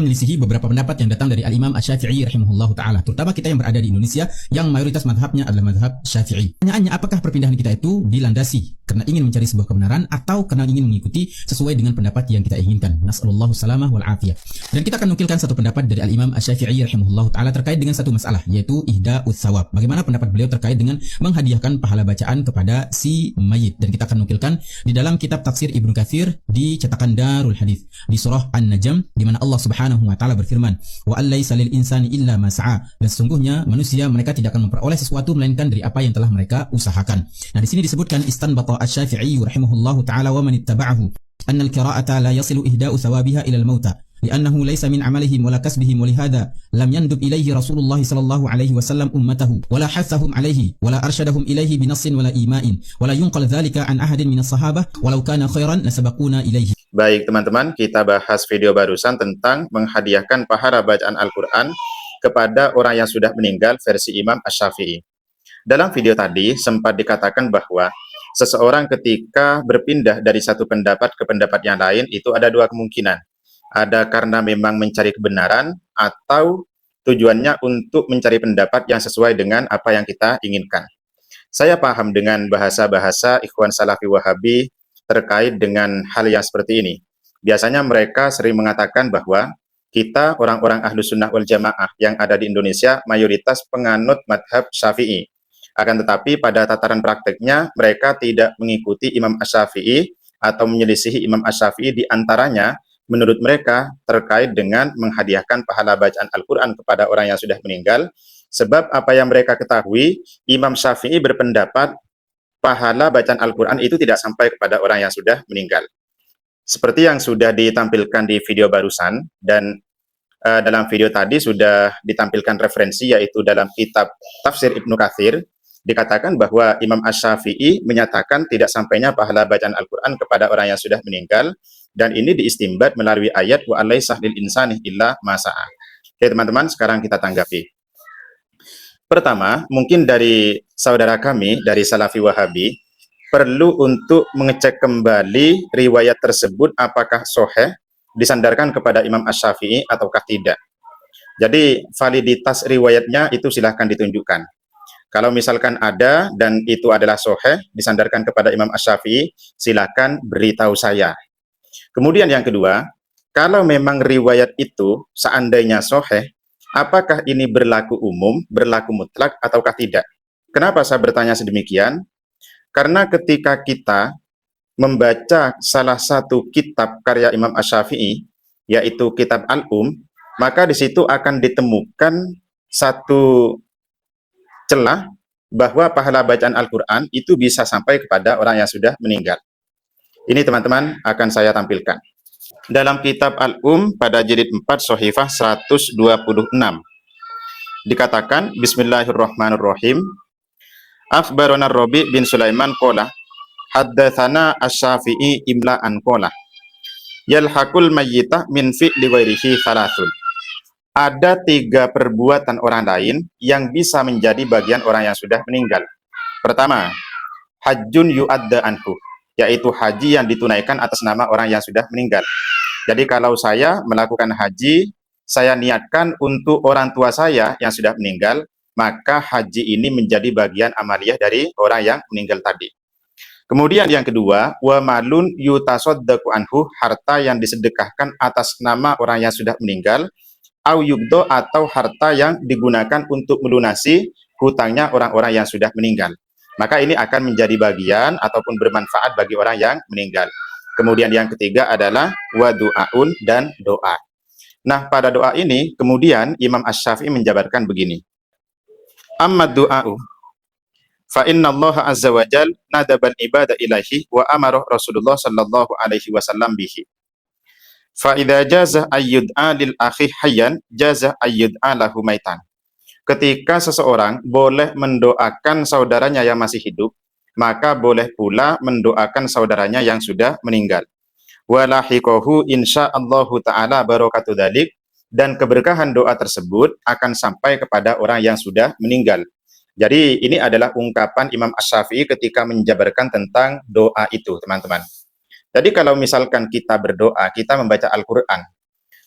menyelisihi beberapa pendapat yang datang dari Al-Imam Asy-Syafi'i rahimahullahu taala, terutama kita yang berada di Indonesia yang mayoritas mazhabnya adalah mazhab Syafi'i. Pertanyaannya, apakah perpindahan kita itu dilandasi karena ingin mencari sebuah kebenaran atau karena ingin mengikuti sesuai dengan pendapat yang kita inginkan? Nasallallahu salamah wal afiyah. Dan kita akan nukilkan satu pendapat dari Al-Imam Asy-Syafi'i rahimahullahu taala terkait dengan satu masalah, yaitu ihda'us tsawab. Bagaimana pendapat beliau terkait dengan menghadiahkan pahala bacaan kepada si mayit, dan kita akan nukilkan di dalam kitab tafsir Ibnu Katsir di cetakan Darul Hadits di surah An-Najm, di mana Allah Subhanahu wa taala berfirman, wa allaisa lil insani illa ma sa'a, dan sesungguhnya manusia mereka tidak akan memperoleh sesuatu melainkan dari apa yang telah mereka usahakan. Nah, di sini disebutkan istanbata asy-Syafi'i rahimahullahu taala wa man ittaba'ahu anna al-qira'ata la yasilu ihda'u thawabiha ila al-mauta لأنه ليس من عملهم ولا كسبهم ولهذا لم يندب إليه رسول الله صلى الله عليه وسلم أمته ولا حثهم عليه ولا أرشدهم إليه بنص ولا إيماء ولا ينقل ذلك عن أحد من الصحابة ولو كان خيرا لسبقونا إليه. Baik teman-teman, kita bahas video barusan tentang menghadiahkan pahala bacaan Al-Quran kepada orang yang sudah meninggal versi Imam Asy-Syafi'i. Dalam video tadi sempat dikatakan bahwa seseorang ketika berpindah dari satu pendapat ke pendapat yang lain itu ada dua kemungkinan. Ada karena memang mencari kebenaran atau tujuannya untuk mencari pendapat yang sesuai dengan apa yang kita inginkan. Saya paham dengan bahasa-bahasa Ikhwan Salafi Wahabi terkait dengan hal yang seperti ini. Biasanya mereka sering mengatakan bahwa kita orang-orang Ahlus Sunnah wal Jamaah yang ada di Indonesia mayoritas penganut madhab Syafi'i. Akan tetapi pada tataran prakteknya mereka tidak mengikuti Imam Asy-Syafi'i atau menyelisihi Imam Asy-Syafi'i, di antaranya menurut mereka terkait dengan menghadiahkan pahala bacaan Al-Quran kepada orang yang sudah meninggal. Sebab apa yang mereka ketahui, Imam Syafi'i berpendapat pahala bacaan Al-Quran itu tidak sampai kepada orang yang sudah meninggal. Seperti yang sudah ditampilkan di video barusan, dan dalam video tadi sudah ditampilkan referensi, yaitu dalam kitab Tafsir Ibnu Katsir, dikatakan bahwa Imam Asy-Syafi'i menyatakan tidak sampainya pahala bacaan Al-Quran kepada orang yang sudah meninggal, dan ini diistimbat melalui ayat wa alaisa lil insani illa ma sa'a. Oke teman-teman, sekarang kita tanggapi. Pertama, mungkin dari saudara kami dari Salafi Wahabi perlu untuk mengecek kembali riwayat tersebut apakah sahih disandarkan kepada Imam Asy-Syafi'i ataukah tidak. Jadi validitas riwayatnya itu silahkan ditunjukkan. Kalau misalkan ada dan itu adalah sahih disandarkan kepada Imam Asy-Syafi'i, silahkan beritahu saya. Kemudian yang kedua, kalau memang riwayat itu seandainya sahih, apakah ini berlaku umum, berlaku mutlak, ataukah tidak? Kenapa saya bertanya sedemikian? Karena ketika kita membaca salah satu kitab karya Imam Asy-Syafi'i, yaitu kitab Al-Um, maka di situ akan ditemukan satu celah bahwa pahala bacaan Al-Quran itu bisa sampai kepada orang yang sudah meninggal. Ini teman-teman akan saya tampilkan. Dalam kitab Al-Um pada jilid 4 Shahifah 126 dikatakan, Bismillahirrahmanirrahim, Akhbarana Rabi' bin Sulaiman qala haddatsana Asy-Syafi'i imla'an qala yalhaqul mayyita min fi'li ghairihi thalathun. Ada 3 perbuatan orang lain yang bisa menjadi bagian orang yang sudah meninggal. Pertama, hajjun yu'adda anhu, yaitu haji yang ditunaikan atas nama orang yang sudah meninggal. Jadi kalau saya melakukan haji, saya niatkan untuk orang tua saya yang sudah meninggal, maka haji ini menjadi bagian amaliyah dari orang yang meninggal tadi. Kemudian yang kedua, wa malun yutasaddaqu anhu, harta yang disedekahkan atas nama orang yang sudah meninggal, au yubdo, atau harta yang digunakan untuk melunasi hutangnya orang-orang yang sudah meninggal. Maka ini akan menjadi bagian ataupun bermanfaat bagi orang yang meninggal. Kemudian yang ketiga adalah wa du'aun, dan doa. Nah, pada doa ini kemudian Imam Asy-Syafi'i menjabarkan begini. Amma du'a'u fa inna Allah azza wa jal nadabal ibadah ilahi wa amara Rasulullah sallallahu alaihi wasallam bihi. Fa idza jaza ayyud'a lil akhi hayyan jaza ayyud'a lahu maitan. Ketika seseorang boleh mendoakan saudaranya yang masih hidup, maka boleh pula mendoakan saudaranya yang sudah meninggal. Walahiqahu insyaallahu ta'ala barakatu dzalik, dan keberkahan doa tersebut akan sampai kepada orang yang sudah meninggal. Jadi ini adalah ungkapan Imam Asy-Syafi'i ketika menjabarkan tentang doa itu, teman-teman. Jadi kalau misalkan kita berdoa, kita membaca Al-Quran,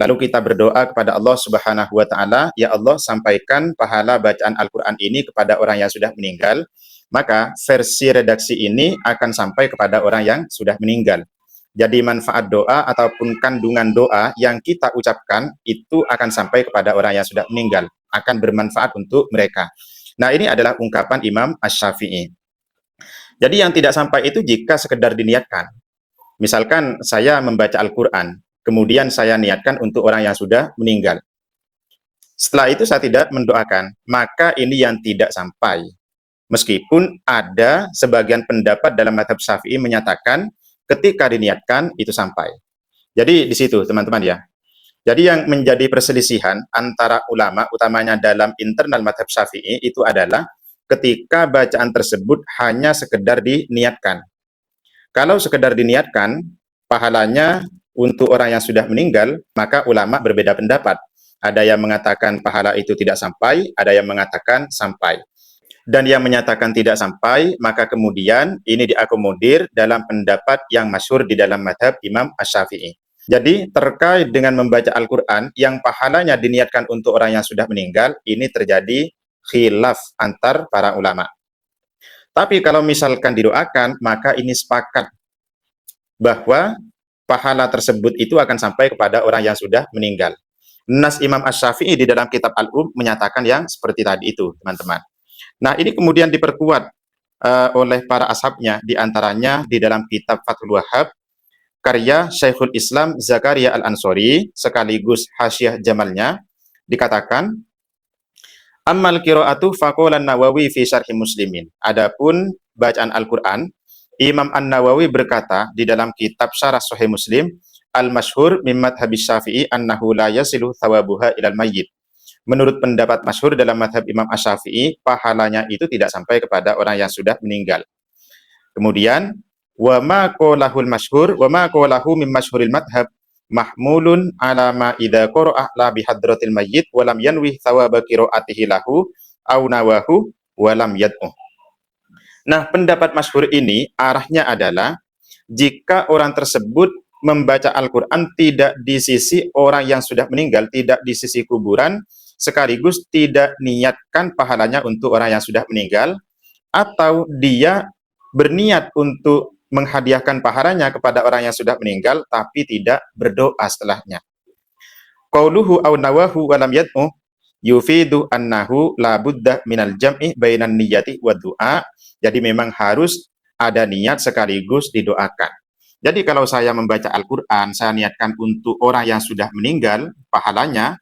Lalu kita berdoa kepada Allah Subhanahu wa taala, ya Allah, sampaikan pahala bacaan Al-Qur'an ini kepada orang yang sudah meninggal, maka versi redaksi ini akan sampai kepada orang yang sudah meninggal. Jadi manfaat doa ataupun kandungan doa yang kita ucapkan itu akan sampai kepada orang yang sudah meninggal, akan bermanfaat untuk mereka. Nah, ini adalah ungkapan Imam Asy-Syafi'i. Jadi yang tidak sampai itu jika sekedar diniatkan. Misalkan saya membaca Al-Qur'an, kemudian saya niatkan untuk orang yang sudah meninggal. Setelah itu saya tidak mendoakan, maka ini yang tidak sampai. Meskipun ada sebagian pendapat dalam mazhab Syafi'i menyatakan ketika diniatkan itu sampai. Jadi di situ teman-teman ya. Jadi yang menjadi perselisihan antara ulama, utamanya dalam internal mazhab Syafi'i, itu adalah ketika bacaan tersebut hanya sekedar diniatkan. Kalau sekedar diniatkan, pahalanya untuk orang yang sudah meninggal, maka ulama berbeda pendapat. Ada yang mengatakan pahala itu tidak sampai, ada yang mengatakan sampai. Dan yang menyatakan tidak sampai, maka kemudian ini diakomodir dalam pendapat yang masyhur di dalam mazhab Imam Asy-Syafi'i. Jadi terkait dengan membaca Al-Quran yang pahalanya diniatkan untuk orang yang sudah meninggal, ini terjadi khilaf antar para ulama. Tapi kalau misalkan didoakan, maka ini sepakat bahwa pahala tersebut itu akan sampai kepada orang yang sudah meninggal. Nas Imam Asy-Syafi'i di dalam kitab Al-Um menyatakan yang seperti tadi itu, teman-teman. Nah, ini kemudian diperkuat oleh para ashabnya, diantaranya di dalam kitab Fathul Wahhab, karya Syekhul Islam Zakaria Al-Ansori, sekaligus Hasyiah Jamalnya, dikatakan, Ammal qiraatu faqala Nawawi fi syarhi Muslimin. Adapun bacaan Al-Qur'an, Imam An-Nawawi berkata di dalam kitab Syarah Sahih Muslim, al-masyhur min madhhabis Syafi'i annahu la yasilu thawabuha ilal mayyit. Menurut pendapat masyhur dalam madhab Imam Asy-Syafi'i, pahalanya itu tidak sampai kepada orang yang sudah meninggal. Kemudian, wa ma qalahul masyhur wa ma qalahu min masyhuril madhab mahmulun ala ma idza qara'a la bi hadratil mayyit wa lam yanwi thawaba qiraatihi lahu au nawahu wa lam yad'u. Nah, pendapat masyhur ini arahnya adalah jika orang tersebut membaca Al-Qur'an tidak di sisi orang yang sudah meninggal, tidak di sisi kuburan, sekaligus tidak niatkan pahalanya untuk orang yang sudah meninggal, atau dia berniat untuk menghadiahkan pahalanya kepada orang yang sudah meninggal tapi tidak berdoa setelahnya. Qauluhu aw nawahu wa lam yad'u yufidu annahu la budda minal jam'i bainan niyyati wa du'a. Jadi memang harus ada niat sekaligus didoakan. Jadi kalau saya membaca Al-Qur'an, saya niatkan untuk orang yang sudah meninggal pahalanya,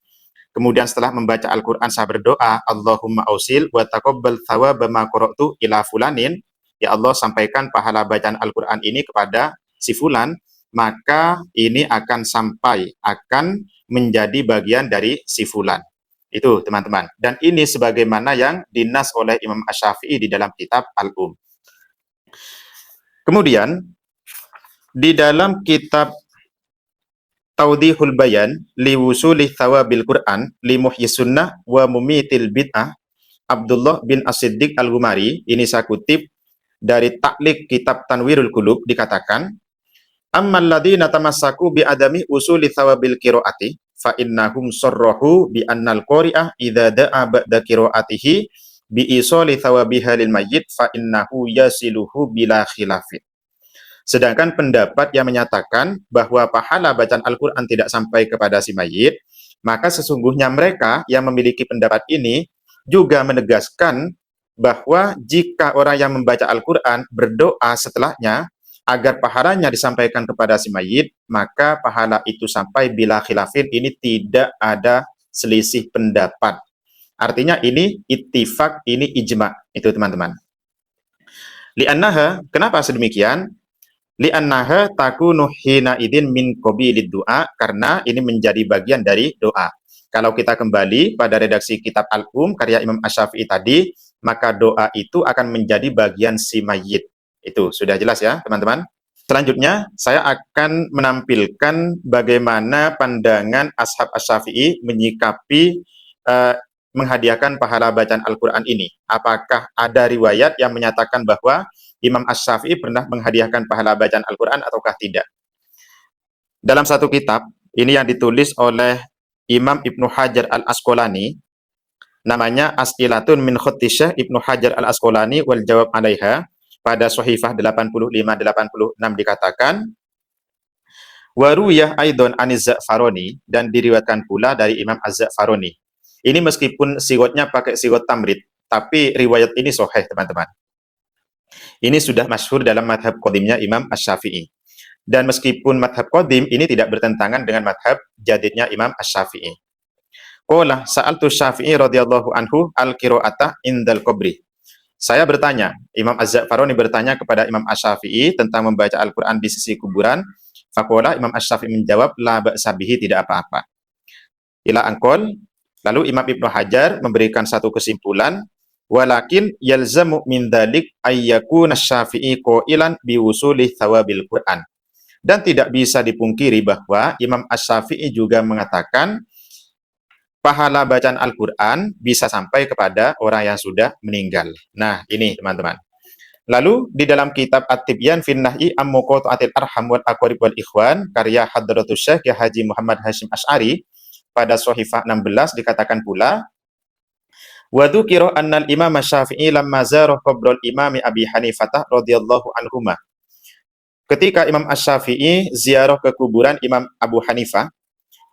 kemudian setelah membaca Al-Qur'an saya berdoa, Allahumma ausil wa taqabbal thawaba ma qara'tu ila fulanin. Ya Allah, sampaikan pahala bacaan Al-Qur'an ini kepada si fulan, maka ini akan sampai, akan menjadi bagian dari si fulan. Itu teman-teman. Dan ini sebagaimana yang dinas oleh Imam Asy-Syafi'i di dalam kitab Al-Um. Kemudian di dalam kitab Tawdihul Bayan li wusuli thawabil Qur'an li muhyis sunnah wa mumitil bid'ah, Abdullah bin As-Siddiq Al-Ghumari, ini saya kutip dari taklik kitab Tanwirul Qulub, dikatakan, ammal ladzina tamassaku bi adami usuli thawabil qiraati fa innahum sarrahu bi annal qari'ah idza da'a ba'da qiraatihi bi isali thawabiha lil mayyit fa innahu yasiluhu bila khilafin. Sedangkan pendapat yang menyatakan bahwa pahala bacaan Al-Qur'an tidak sampai kepada si mayit, maka sesungguhnya mereka yang memiliki pendapat ini juga menegaskan bahwa jika orang yang membaca Al-Qur'an berdoa setelahnya agar pahalanya disampaikan kepada si mayit, maka pahala itu sampai bila khilafin, ini tidak ada selisih pendapat. Artinya ini ittifaq, ini ijma. Itu teman-teman. Li'annaha, kenapa sedemikian? Li'annaha takunu hina idin min qabilid du'a, karena ini menjadi bagian dari doa. Kalau kita kembali pada redaksi kitab Al-Um karya Imam Asy-Syafi'i tadi, maka doa itu akan menjadi bagian si mayit. Itu sudah jelas ya, teman-teman. Selanjutnya, saya akan menampilkan bagaimana pandangan ashab Asy-Syafi'i menyikapi menghadiahkan pahala bacaan Al-Quran ini. Apakah ada riwayat yang menyatakan bahwa Imam Asy-Syafi'i pernah menghadiahkan pahala bacaan Al-Quran ataukah tidak? Dalam satu kitab Ini yang ditulis oleh Imam Ibnu Hajar Al-Asqalani, namanya As'ilatun min Khutti Syekh Ibnu Hajar Al-Asqalani wal Jawab 'alaiha. Pada Shahifah 85-86 dikatakan, Waruyah Aidon Aniz Za'faroni, dan diriwayatkan pula dari Imam Az-Za'faroni. Ini meskipun siwatnya pakai siwat tamrid, tapi riwayat ini sahih, teman-teman. Ini sudah masyhur dalam madhab qadimnya Imam Asy-Syafi'i. Dan meskipun madhab qadim ini tidak bertentangan dengan madhab jadidnya Imam Asy-Syafi'i. Qala sa'altu Syafi'i radhiyallahu anhu al-qira'ata indal qabri. Saya bertanya, Imam Az-Za'faroni bertanya kepada Imam Asy-Syafi'i tentang membaca Al-Qur'an di sisi kuburan. Faqala, Imam Asy-Syafi'i menjawab, la ba'sa bihi, tidak apa-apa. Ila angkol, lalu Imam Ibnu Hajar memberikan satu kesimpulan, walakin yalzamu min dzalik ayyakuna Asy-Syafi'i qailan biwusuli thawabil Qur'an. Dan tidak bisa dipungkiri bahwa Imam Asy-Syafi'i juga mengatakan pahala bacaan Al-Qur'an bisa sampai kepada orang yang sudah meninggal. Nah, ini teman-teman. Lalu di dalam kitab At-Tibyan fin Nahyi am Muqata'atil Arham wal Aqarib wal Ikhwan karya Hadratus Syekh Kyai Haji Muhammad Hasyim Asy'ari pada Shahifah 16 dikatakan pula, wa dzukira annal Imam Asy-Syafi'i lamma zara qabral Imam Abi Hanifah radhiyallahu anhuma. Ketika Imam Asy-Syafi'i ziarah ke kuburan Imam Abu Hanifah,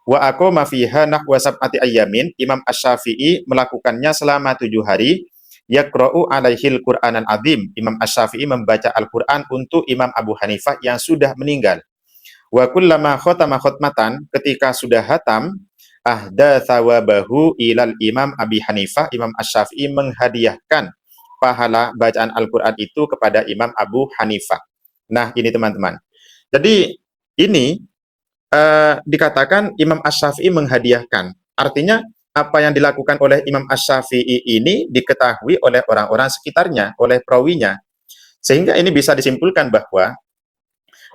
wa aqama fiha nahwa sab'ati ayyamin, Imam Asy-Syafi'i melakukannya selama 7 hari. Yaqra'u alaihil Qur'anan azim, Imam Asy-Syafi'i membaca Al-Qur'an untuk Imam Abu Hanifah yang sudah meninggal. Wa kullama khatama khatmatan, ketika sudah hatam, ahda thawabahu ilal Imam Abi Hanifah, Imam Asy-Syafi'i menghadiahkan pahala bacaan Al-Qur'an itu kepada Imam Abu Hanifah. Nah, ini teman-teman. Jadi ini dikatakan Imam Asy-Syafi'i menghadiahkan. Artinya apa yang dilakukan oleh Imam Asy-Syafi'i ini diketahui oleh orang-orang sekitarnya, oleh perawinya. Sehingga ini bisa disimpulkan bahwa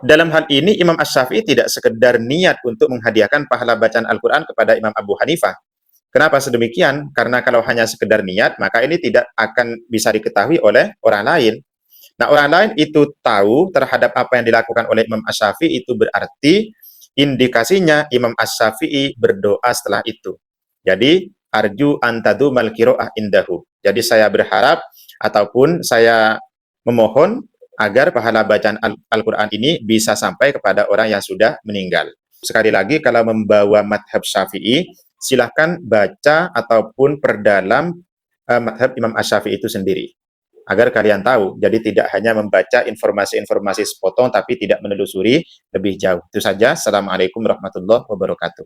dalam hal ini Imam Asy-Syafi'i tidak sekedar niat untuk menghadiahkan pahala bacaan Al-Qur'an kepada Imam Abu Hanifah. Kenapa sedemikian? Karena kalau hanya sekedar niat, maka ini tidak akan bisa diketahui oleh orang lain. Nah, orang lain itu tahu terhadap apa yang dilakukan oleh Imam Asy-Syafi'i, itu berarti indikasinya Imam Asy-Syafi'i berdoa setelah itu. Jadi, arju antadu mal qiraah indahu. Jadi saya berharap ataupun saya memohon agar pahala bacaan Al-Qur'an ini bisa sampai kepada orang yang sudah meninggal. Sekali lagi, kalau membawa madhab Syafi'i, silahkan baca ataupun perdalam madhab Imam Asy-Syafi'i itu sendiri. Agar kalian tahu, jadi tidak hanya membaca informasi-informasi sepotong tapi tidak menelusuri lebih jauh. Itu saja. Assalamualaikum warahmatullahi wabarakatuh.